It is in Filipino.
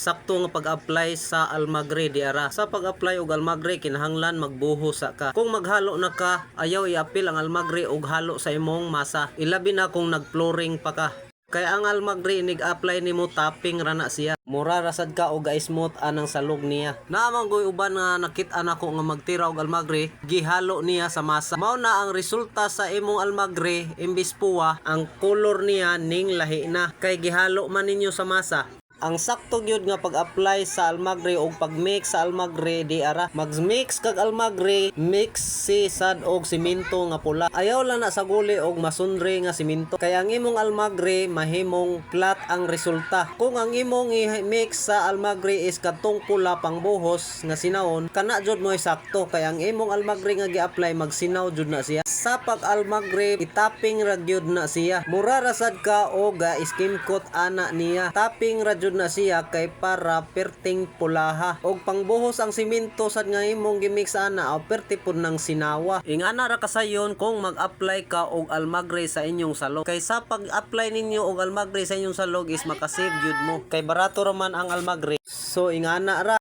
Sakto nga pag-apply sa almagre diara. Sa pag-apply og almagre kinahanglan magbuhos ka. Kung maghalo na ka, ayaw i-apil ang almagre og halo sa imong masa. Ilabi na kung nag-flooring pa ka. Kaya ang almagre inig-apply nimo tapping ra na siya. Mura rasad ka og ga-smooth anang salog niya. Naamang goy uban nga nakit-an ako nga magtira og almagre, gihalo niya sa masa. Mao na ang resulta sa imong almagre imbis puwa, ang color niya ning lahi na kay gihalo man ninyo sa masa. Ang sakto gyud nga pag-apply sa almagre og pag-mix sa almagre di ara. Mag-mix kag almagre, mix si sad og simento nga pula. Ayaw lang na sa guli og masunre nga simento. Kaya ang imong almagre mahimong flat ang resulta. Kung ang imong i-mix sa almagre is kadtong pula pang buhos nga sinawon, kana jud mo sakto. Kaya ang imong almagre nga gi-apply magsinaw jud na siya. Sa pag-almagre, itapping ra gyud na siya. Mura rasad ka og skim coat ana niya. Tapping ra na siya kay para perting pulaha og pangbuhos ang simento sad nga imong gimix ana o perti pud ng sinawa. Ingana ra kasayon kung mag-apply ka og almagre sa inyong salog. Kay sa pag-apply ninyo og almagre sa inyong salog is makasave gyud mo. Kay barato ra man ang almagre. So ingana ra